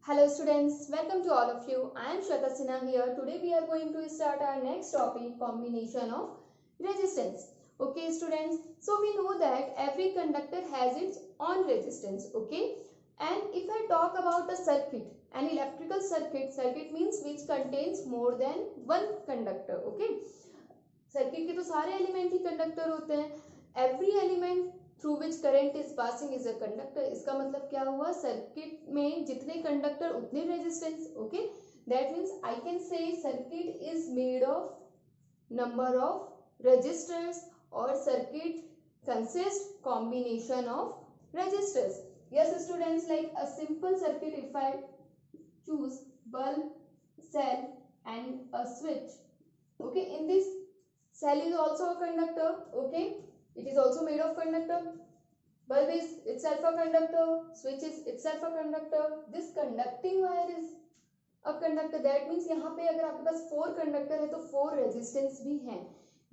Hello students, welcome to all of you. I am Shweta Sinha here. Today we are going to start our next topic, combination of resistance. Okay students, so we know that every conductor has its own resistance. Okay, and if I talk about a circuit, an electrical circuit means which contains more than one conductor. Okay, circuit के तो सारे element ही conductor होते हैं. Every element through which current is passing is a conductor. इसका मतलब क्या हुआ, सर्किट में जितने कंडक्टर उतने resistance. Okay, that means I can say circuit is made of number of resistors और circuit consist combination of resistors. yes students, like a simple circuit, if I choose bulb, cell and a switch. Okay, in this cell is also a conductor. Okay, it is also made of conductor. Bulb is itself a conductor, switch is itself a conductor, this conducting wire is a conductor. That means यहाँ पे अगर आपके पास 4 conductor है तो 4 resistance भी हैं.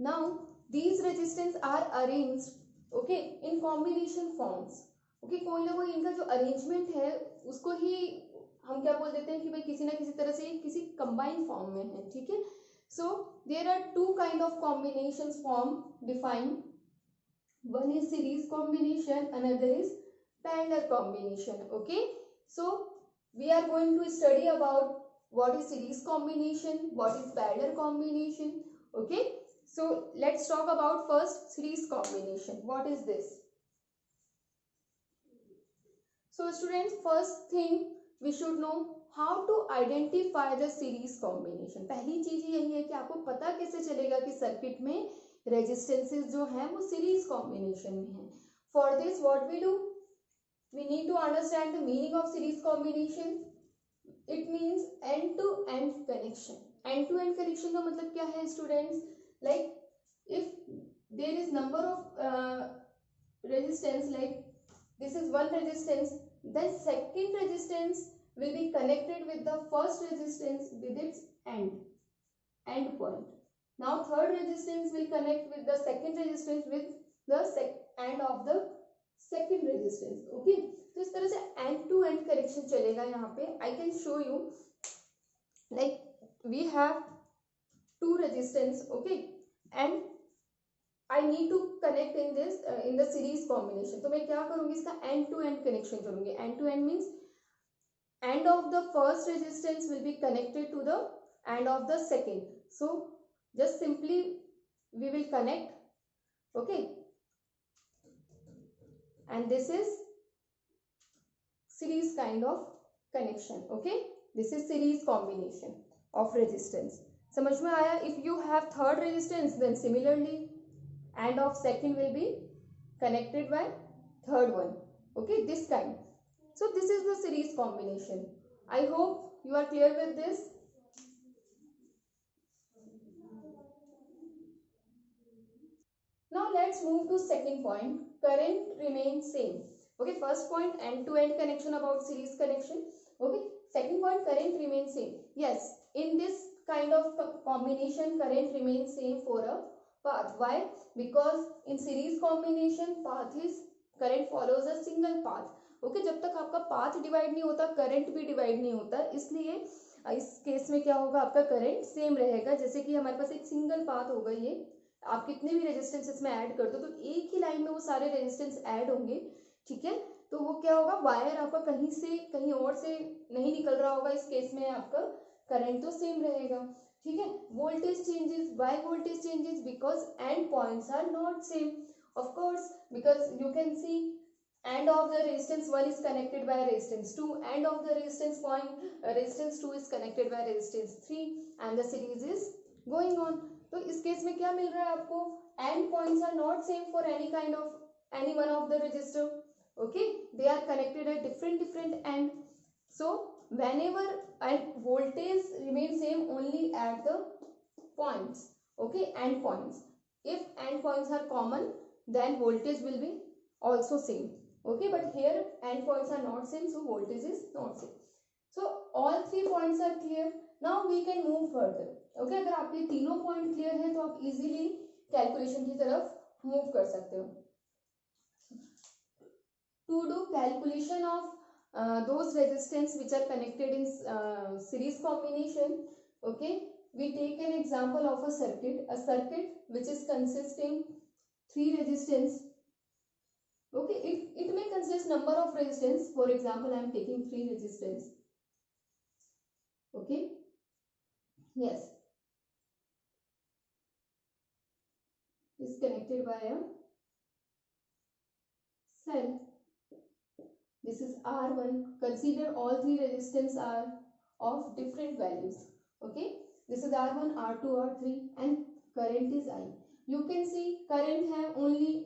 Now these resistance are arranged okay in combination forms. okay, कोई ना कोई इनका जो अरेंजमेंट है उसको ही हम क्या बोल देते हैं कि भाई किसी ना किसी तरह से किसी कंबाइंड फॉर्म में है. ठीक है, so there are two kind of combinations form defined. One is series combination, another is parallel combination. Okay, so we are going to study about what is series combination, what is parallel combination. Okay, so let's talk about first series combination. What is this? So students, first thing we should know how to identify the series combination. पहली चीज यही है कि आपको पता कैसे चलेगा कि सर्किट में रेजिस्टेंसेस जो हैं वो सीरीज कॉम्बिनेशन में है. For this what we do, we need to understand the meaning of series combination. It means end to end connection. End to end connection का मतलब क्या है students, like if there is number of resistance, like this is one resistance, then second resistance will be connected with the first resistance with its end point. Now third resistance will connect with the second resistance with the end of the second resistance. Okay, तो इस तरह से end to end connection चलेगा. यहाँ पे I can show you, like we have two resistance. Okay, and I need to connect in this in the series combination. तो मैं क्या करूँगी, इसका end to end connection करूँगी. end to end means end of the first resistance will be connected to the end of the second. So just simply we will connect. Okay, and this is series kind of connection. Okay, this is series combination of resistance. समझ में आया? If you have third resistance, then similarly end of second will be connected by third one. Okay, this kind. So this is the series combination. I hope you are clear with this. Now let's move to second point, current remains same. Okay, first point end to end connection about series connection. Okay, second point current remains same. Yes, in this kind of combination current remains same for a path. Why? Because in series combination path is current follows a single path. Okay, जब तक आपका path divide नहीं होता current भी divide नहीं होता, इसलिए इस केस में क्या होगा, आपका करंट सेम रहेगा. जैसे कि हमारे पास एक सिंगल पाथ होगा, ये आप कितने भी रेजिस्टेंस इसमें ऐड कर दो तो एक ही लाइन में वो सारे रेजिस्टेंस ऐड होंगे. ठीक है, तो वो क्या होगा, वायर आपका कहीं से कहीं और से नहीं निकल रहा होगा. इस केस में आपका करंट तो सेम रहेगा. ठीक है, voltage changes. Why voltage changes? Because end points are not same. Of course, because you can see end of the resistance 1 is connected by resistance 2, end of the resistance point resistance 2 is connected by resistance 3, and the series is going on. तो इस case में क्या मिल रहा है आपको, end points are not same for any one of the resistor. Okay, they are connected at different end. So whenever and voltage remains same only at the points. Okay, end points. If end points are common, then voltage will be also same. Okay, but here end points are not same, so voltage is not same. So all 3 points are clear. Now we can move further. Okay, अगर आपके तीनों point clear है तो आप easily calculation की तरफ move कर सकते हो. To do calculation of those resistance which are connected in series combination. Okay, we take an example of a circuit which is consisting three resistance. Okay, it may consist number of resistance. For example, I am taking three resistance. Okay, yes, is connected by a cell. This is R1. Consider all three resistance are of different values. Okay, this is R1, R2, R3, and current is I. You can see current have only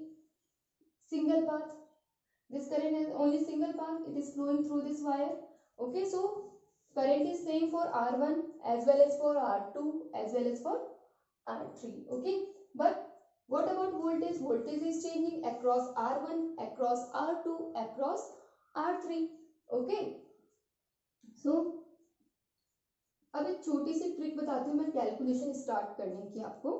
single path. This current has only single path. It is flowing through this wire. Okay, so current is same for R1 as well as for R2 as well as for R3. Okay, but what about voltage? Voltage is changing across R1, across R2, across R3. Okay, so अब एक छोटी सी trick बताती हूँ मैं calculation start करने की आपको,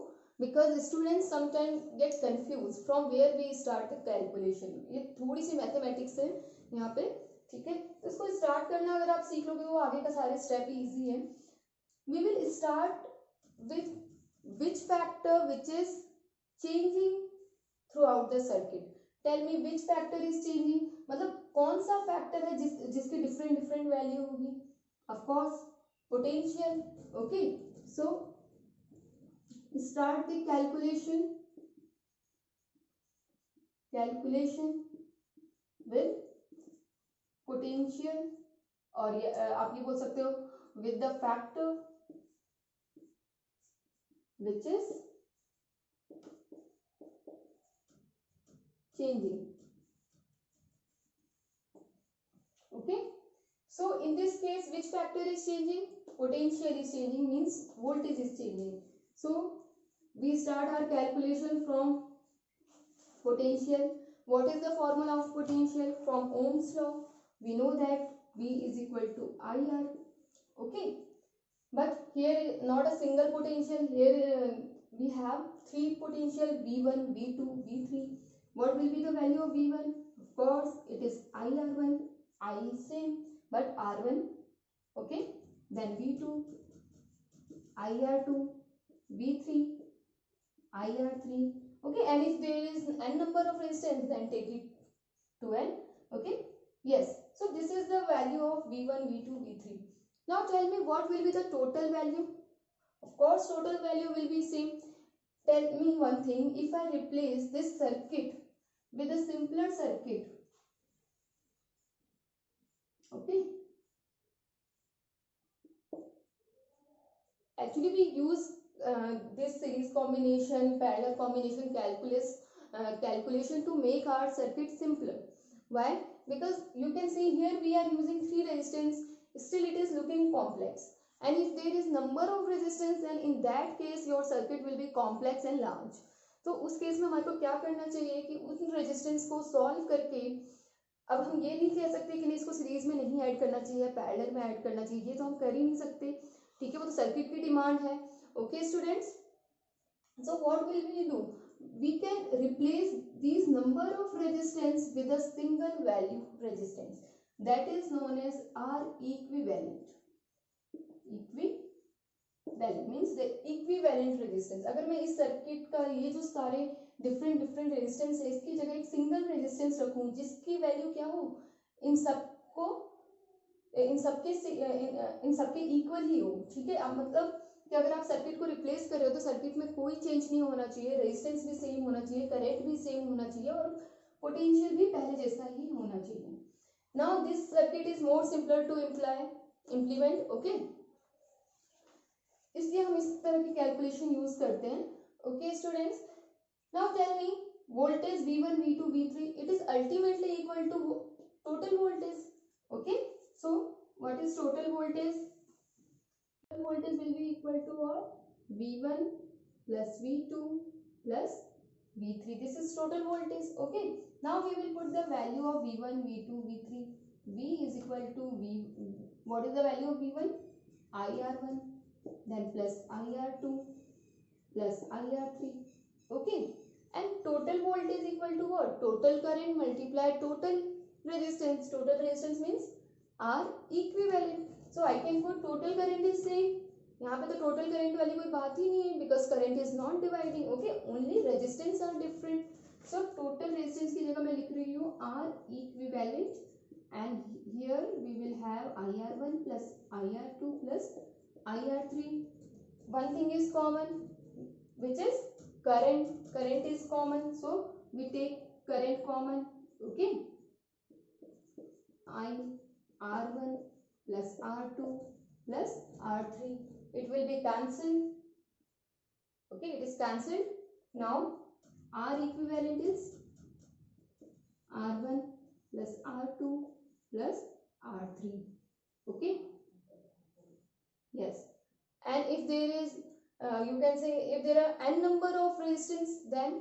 because students sometimes get confuse from where we start the calculation. ये थोड़ी सी मैथमेटिक्स है यहाँ पे, ठीक है. तो इसको स्टार्ट करना अगर आप सीख लोगे वो आगे का सारे स्टेप इजी है. We will start with which factor which is changing throughout the circuit. Tell me which factor is changing, मतलब कौन सा फैक्टर है जिसकी डिफरेंट डिफरेंट वैल्यू होगी. Of course potential. Okay, so start the calculation with potential, और ये आप ये बोल सकते हो with the factor which is changing. Okay, so in this case which factor is changing? Potential is changing, means voltage is changing. So we start our calculation from potential. What is the formula of potential? From Ohm's law we know that V is equal to IR. Okay, but here not a single potential. Here we have three potential, V1, V2, V3. What will be the value of V1? Of course it is IR1. I is same but R1. Okay, then V2, IR2, V3, IR3. Okay, and if there is n number of resistance, then take it to n. Okay, yes, so this is the value of V1, V2, V3. Now tell me what will be the total value. Of course total value will be same. Tell me one thing, if I replace this circuit with a simpler circuit, okay, actually we use this series combination, parallel combination calculation to make our circuit simpler. Why? Because you can see here we are using three resistance, still it is looking complex, and if there is number of resistance then in that case your circuit will be complex and large. तो उस case में हमारे को क्या करना चाहिए कि उन रेजिस्टेंस को सॉल्व करके, अब हम ये नहीं कह सकते कि नहीं इसको सीरीज में नहीं ऐड करना चाहिए, पैरेलल में ऐड करना चाहिए, ये तो हम कर ही नहीं सकते, ठीक है, वो तो सर्किट की डिमांड है. Okay students, so what will we do? We can replace these number of resistance with a single value resistance, that is known as R equivalent. Equivalent means the equivalent resistance. अगर मैं इस circuit का ये जो सारे different resistance है इसकी जगह एक सिंगल रेजिस्टेंस रखूं जिसकी वैल्यू क्या हो, इन सबके इक्वल ही हो, ठीक है. अब मतलब कि अगर आप सर्किट को रिप्लेस कर रहे हो तो सर्किट में कोई चेंज नहीं होना चाहिए, रेजिस्टेंस भी सेम होना चाहिए, करंट भी सेम होना चाहिए और पोटेंशियल भी पहले जैसा ही होना चाहिए. Now this circuit is more simpler to implement. Okay, इसलिए हम इस तरह की कैलकुलेशन यूज करते हैं. Okay students, now tell me voltage V1, V2, V3, it is ultimately equal to total voltage. Okay, so what is total voltage? Total voltage will be equal to what? V1 plus V2 plus V3. This is total voltage. Okay, now we will put the value of V1, V2, V3. V is equal to V. What is the value of V1? IR1, then plus IR2 plus IR3. Okay, and total voltage equal to what? Total current multiplied total resistance. Total resistance means are equivalent. So I can put total current is same. यहाँ पे तो total current वाली कोई बात ही नहीं है because current is not dividing. Okay, only resistance are different. So total resistance की जगह मैं लिख रही हूँ R equivalent and here we will have IR1 plus IR2 plus IR3. One thing is common, which is current. Current is common, so we take current common. Okay, I R1 plus R2 plus R3, it will be cancelled. Okay, it is cancelled. Now R equivalent is R1 plus R2 plus R3. Okay, yes. And if there is you can say if there are n number of resistance, then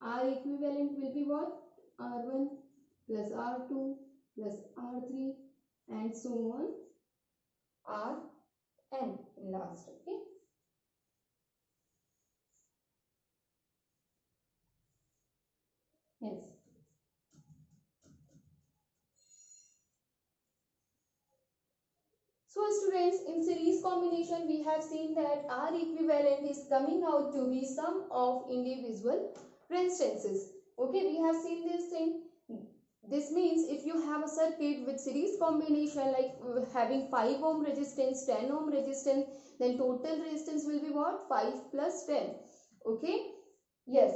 R equivalent will be what? R1 plus R2 plus R3 and so on, Rn in last. Okay, yes. So students, in series combination we have seen that R equivalent is coming out to be sum of individual resistances. Okay, we have seen this thing. This means if you have a circuit with series combination like having 5 ohm resistance, 10 ohm resistance, then total resistance will be what? 5 plus 10. Okay, yes.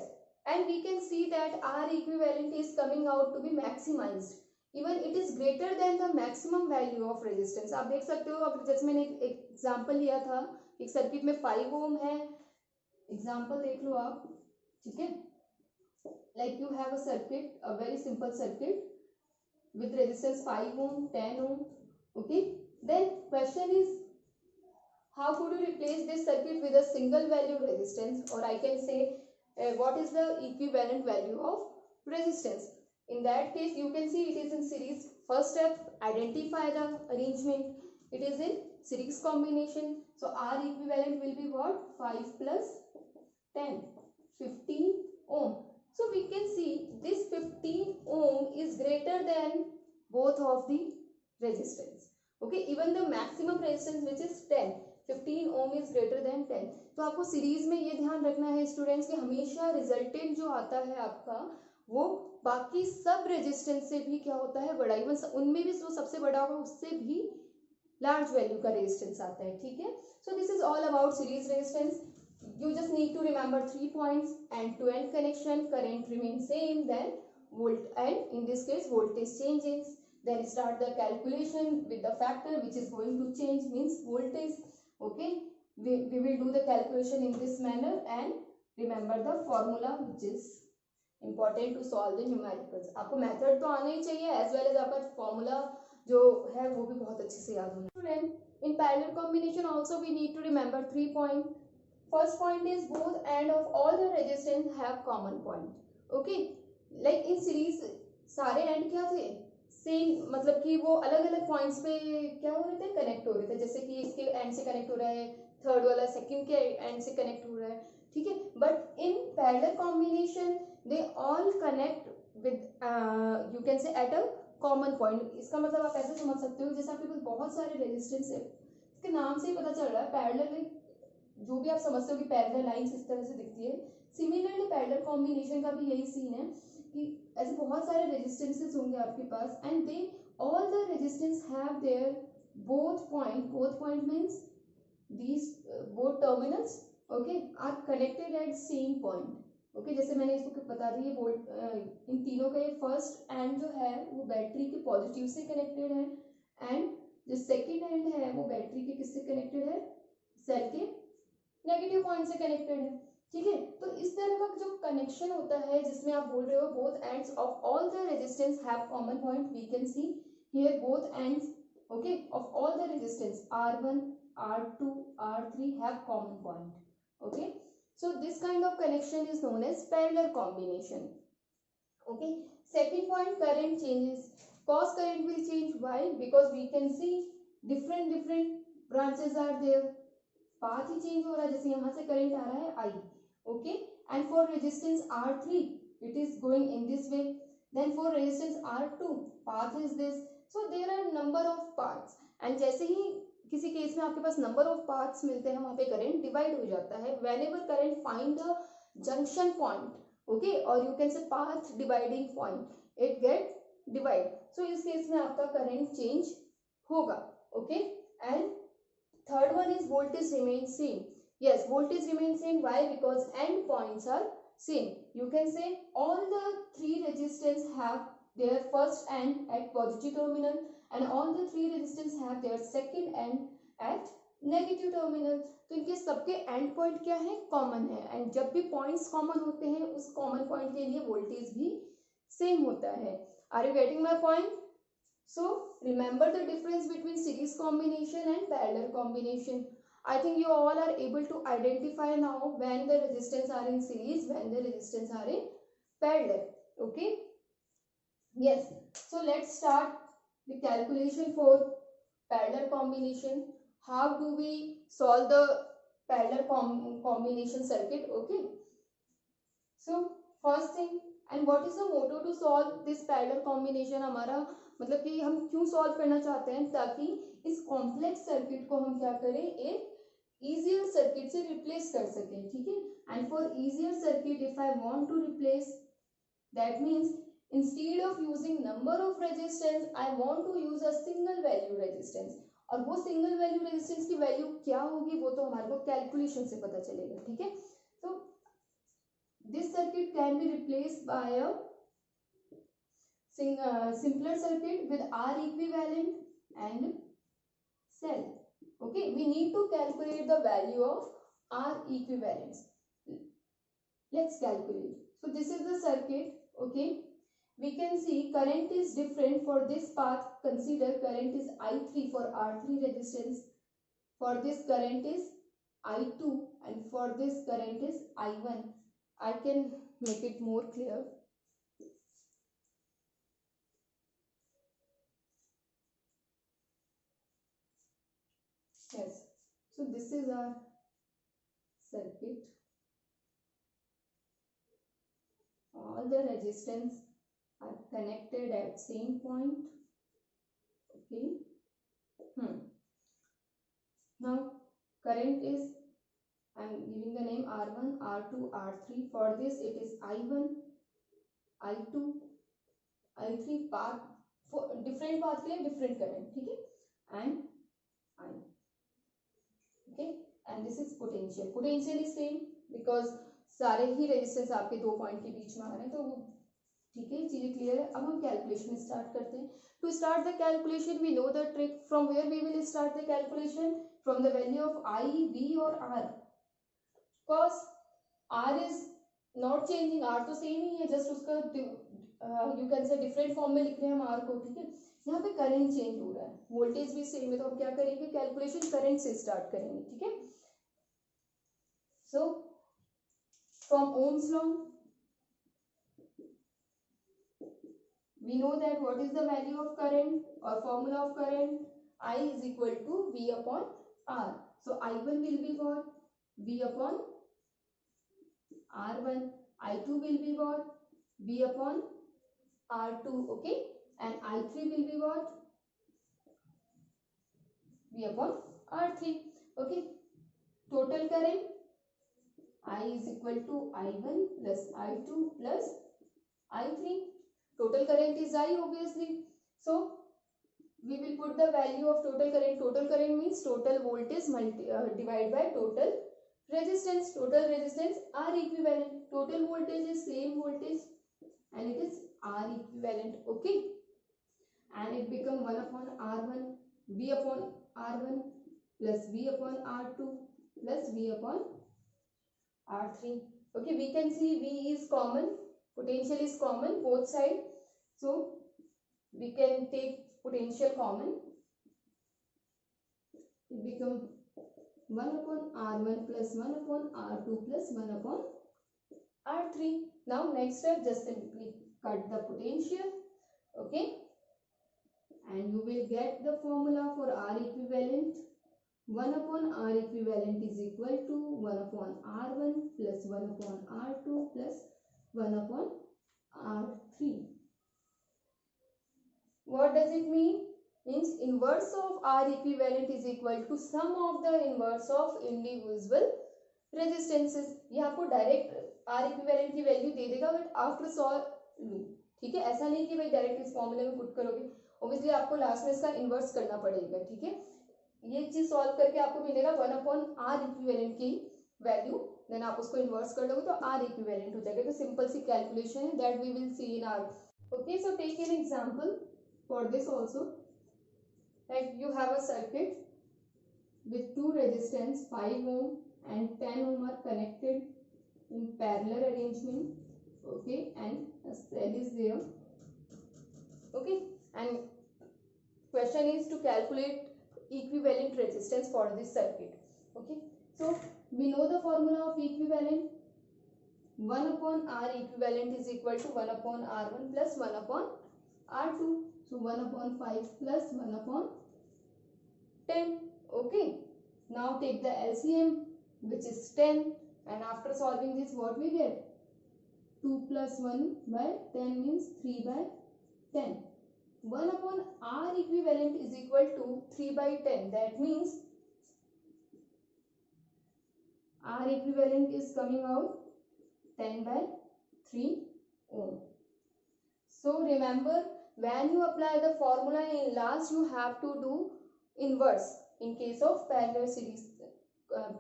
And we can see that R equivalent is coming out to be maximized. Even it is greater than the maximum value of resistance. आप देख सकते हो, अब जैसे मैंने एक example लिया था, एक सर्किट में 5 ओम है, एग्जांपल देख लो आप. ठीक है, like you have a circuit, a very simple circuit with resistance 5 ohm, 10 ohm. Okay, then question is how could you replace this circuit with a single value resistance, or I can say what is the equivalent value of resistance. In that case you can see it is in series. First step, identify the arrangement. It is in series combination, so R equivalent will be what? 5 plus 10, 15 ohm. So we can see this 15 ohm is greater than both of the resistance. Okay, even the maximum resistance which is 10, 15 ohm is greater than 10. तो आपको series में ये ध्यान रखना है students कि हमेशा resultant जो आता है आपका वो बाकी सब रेजिस्टेंस से भी क्या होता है, बड़ा. इवन उनमें भी जो सबसे बड़ा होगा उससे भी लार्ज वैल्यू का रेजिस्टेंस आता है. ठीक है, so this is all about series resistance. You just need to remember 3 points. End-to-end connection, current remains same, then volt, and in this case voltage changes. Then start the calculation with the factor which is going to change, means voltage. Okay, we will do the calculation in this manner, and remember the formula which is important to solve the numericals. आपको method तो आना ही चाहिए, as well as आपका formula जो है वो भी बहुत अच्छे से याद होना. Student, in parallel combination also we need to remember 3 points. First point is both end of all the resistance have common point. Okay, like in series सारे एंड क्या थे, सेम, मतलब कि वो अलग अलग पॉइंट्स पे क्या हो रहे थे, कनेक्ट हो रहे थे. जैसे कि इसके एंड से कनेक्ट हो रहा है, थर्ड वाला सेकंड के एंड से कनेक्ट हो रहा है. ठीक है, but in parallel combination they all connect with you can say at a common point. इसका मतलब आप ऐसे समझ सकते हो, जैसे आपके पास बहुत सारे रेजिस्टेंस है, इसके नाम से ही पता चल रहा है पैरेलल, जो भी आप समझते हो कि पैरेलल लाइंस इस तरह से दिखती है. सिमिलरली पैरेलल कॉम्बिनेशन का भी यही सीन है कि ऐसे बहुत सारे रेजिस्टेंसेस होंगे आपके पास, and they all the resistance have their both point means these both terminals okay are connected at same point. ओके, जैसे मैंने इसको बता दी, ये इन तीनों का ये फर्स्ट एंड जो है वो बैटरी के पॉजिटिव से कनेक्टेड है, एंड जो सेकंड एंड है वो बैटरी के किससे कनेक्टेड है, सेल के नेगेटिव पॉइंट से कनेक्टेड है. ठीक है, तो इस तरह का जो कनेक्शन होता है जिसमें आप बोल रहे हो both ends of all the resistance have common point, we can see here both ends okay of all the resistance R1, R2, R3 have common point. Okay, so this kind of connection is known as parallel combination. Okay, second point, current changes. Cause current will change. Why? Because we can see different branches are there. Path he change हो रहा है, जैसे यहाँ से current आ रहा है I. Okay, and for resistance R3 it is going in this way. Then for resistance R2 path is this. So there are number of parts, and जैसे ही किसी केस में आपके पास नंबर ऑफ पार्ट्स मिलते हैं वहां पे करंट डिवाइड हो जाता है. Whenever current find the junction point, okay, और you can say path dividing point, it get divide. So इस केस में आपका करंट चेंज होगा. Okay, and third one is voltage remains same. Yes, voltage remains same. Why? Because end points are same. You can say all the three resistors have their first end at positive terminal and all the three resistors have their second end at negative terminal. तो इनके सबके and point क्या है? Common है. And जब भी points common होते हैं उस कॉमन पॉइंट के लिए वोल्टेज भी सेम होता है. Are you getting my point? So remember the difference between series combination and parallel combination. I think you all are able to identify now when the resistance are in series, when the resistance are in parallel. Okay. Yes. So let's start the calculation for parallel combination. How do we solve the parallel combination circuit? Okay. So first thing, and what is the motto to solve this parallel combination? हमारा मतलब कि हम क्यों solve करना चाहते हैं? ताकि इस कॉम्प्लेक्स सर्किट को हम क्या करें, एक इजियर सर्किट से रिप्लेस कर सकें. ठीक है. And for easier circuit if I want to replace, that means instead of using number of resistance I want to use a single value resistance. और वो सिंगल वैल्यू रेजिस्टेंस की value क्या होगी वो तो हमारे को कैलकुलेशन से पता चलेगा. ठीक है. तो this circuit can be replaced by a simpler circuit with R equivalent and cell. Okay, we need to calculate the value of R equivalents. Let's calculate. So this is the circuit. Okay, we can see current is different for this path. Consider current is I3 for R3 resistance. For this current is I2 and for this current is I1. I can make it more clear. Yes, so this is our circuit. All the resistance are connected at same point. Okay. Now current is, I am giving the name R1, R2, R3. For this it is I1, I2, I3 path. For different path के लिए different current. ठीक है. And I. Okay, and this is potential. Potential is same because सारे ही resistance आपके दो point के बीच में आ रहे हैं. तो ठीक है, चीजें क्लियर है. अब हम कैलकुलेशन स्टार्ट करते हैं. To start the calculation we know the trick. From where we will start the calculation? From the value of I, B और R. Cause R is not changing. R तो same ही है, just उसका you can say different form में लिख रहे हैं हम आर को. ठीक है. यहाँ पे करंट चेंज हो रहा है, वोल्टेज भी सेम है, तो हम क्या करेंगे? कैलकुलेशन करंट से स्टार्ट करेंगे. ठीक है. So from Ohm's law we know that what is the value of current or formula of current? I is equal to V upon R. So I1 will be what? V upon R1. I2 will be what? V upon R2. Okay. And I3 will be what? V upon R3. Okay. Total current I is equal to I1 plus I2 plus I3. Total current is I obviously. So we will put the value of total current. Total current means total voltage divided by total resistance. Total resistance R equivalent. Total voltage is same voltage and it is R equivalent. Okay. And it become 1 upon R1, V upon R1 plus V upon R2 plus V upon R3. Okay. We can see V is common. Potential is common both sides, so we can take potential common. It become 1 upon R1 plus 1 upon R2 plus 1 upon R3. Now next step, just simply cut the potential. Okay, and you will get the formula for R equivalent. 1 upon R equivalent is equal to 1 upon R1 plus 1 upon R2 plus 1 upon R3. What does it mean? Means inverse of R equivalent is equal to sum of the inverse of individual resistances. ये आपको direct are equivalent की value दे देगा but after solving. ठीक है, ऐसा नहीं कि भाई डायरेक्ट इस फॉर्मूले में पुट करोगे, ऑब्वियसली आपको लास्ट में इसका इन्वर्स करना पड़ेगा. ठीक है, ये चीज सॉल्व करके आपको मिलेगा 1/r इक्विवेलेंट की वैल्यू, देन आप उसको इन्वर्स कर लोगे तो आर इक्विवेलेंट हो जाएगा. तो सिंपल सी कैलकुलेशन है that we will see in R. Okay, so take an example for this also. Like you have a circuit with two resistance 5 ohm and 10 ohm are connected in parallel arrangement. Okay, and a cell is there. Okay, and question is to calculate equivalent resistance for this circuit. Okay, so we know the formula of equivalent. 1/r equivalent is equal to 1/r1 plus 1/r2. So 1/5 plus 1/10. Okay, now take the LCM, which is 10, and after solving this what we get? 2 plus 1 by 10 means 3 by 10. 1/r equivalent is equal to 3 by 10. That means R equivalent is coming out 10 by 3 ohm. So remember, when you apply the formula in last, you have to do inverse in case of parallel series,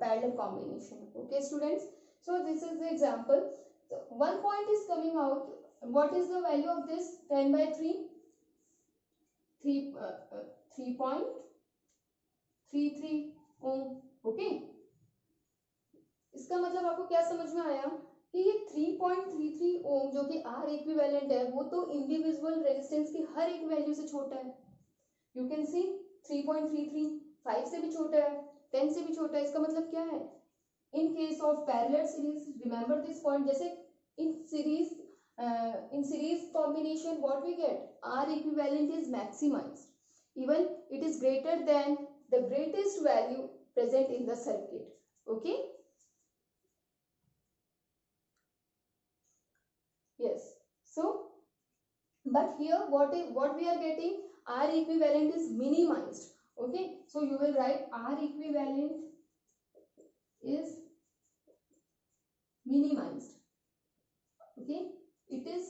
parallel combination. Okay students, so this is the example. So one point is coming out. What is the value of this 10 by 3? 3.33 ohm. Okay, इसका मतलब आपको क्या समझ में आया कि ये 3.33 ओम जो कि आर इक्विवेलेंट है वो तो इंडिविजुअल रेजिस्टेंस की हर एक वैल्यू से छोटा है. यू कैन सी 3.33 5 से भी छोटा है, 10 से भी छोटा है. इसका मतलब क्या है? In case of parallel series, remember this point, जैसे in series combination what we get, R equivalent is maximized even it is greater than the greatest value present in the circuit. Okay, yes, so but here what we are getting, R equivalent is minimized. Okay, so you will write R equivalent is minimized. Okay, it is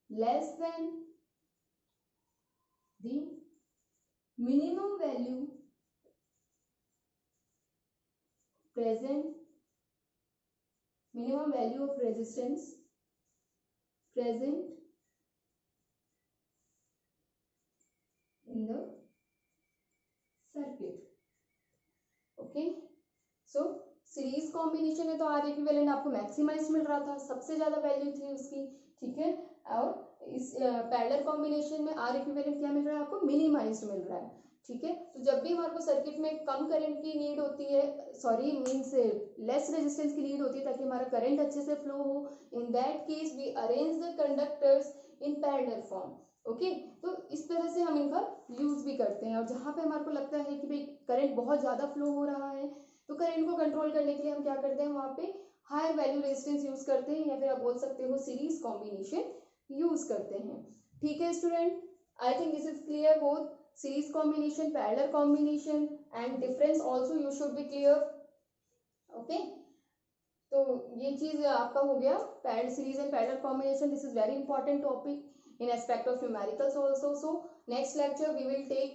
less than the minimum value present, minimum value of resistance present in the circuit. Okay, so series combination है तो are equivalent आपको maximise मिल रहा था, सबसे ज्यादा value थी उसकी. ठीक है, और इस पैरेलल कॉम्बिनेशन में आर इक्विवेलेंट क्या मिल रहा है आपको? मिनिमाइज्ड मिल रहा है. ठीक है, तो जब भी हमारे को सर्किट में कम करंट की नीड होती है, सॉरी मीन्स लेस रेजिस्टेंस की नीड होती है ताकि हमारा करंट अच्छे से फ्लो हो, in that case we arrange the conductors in parallel form. Okay, तो इस तरह से हम इनका यूज भी करते हैं. और जहाँ पे हमारे को लगता है कि भाई करंट बहुत ज्यादा फ्लो हो रहा है तो करंट को कंट्रोल करने के लिए हम क्या करते हैं, वहां पे हायर वैल्यू रेजिस्टेंस यूज करते हैं, या फिर आप बोल सकते हो सीरीज कॉम्बिनेशन यूज करते हैं. ठीक है student, I think this is clear. Both series combination, parallel combination and difference also you should be clear. Okay, तो ये चीज आपका हो गया parallel series and parallel combination. This is very important topic in aspect of numericals also. So next lecture we will take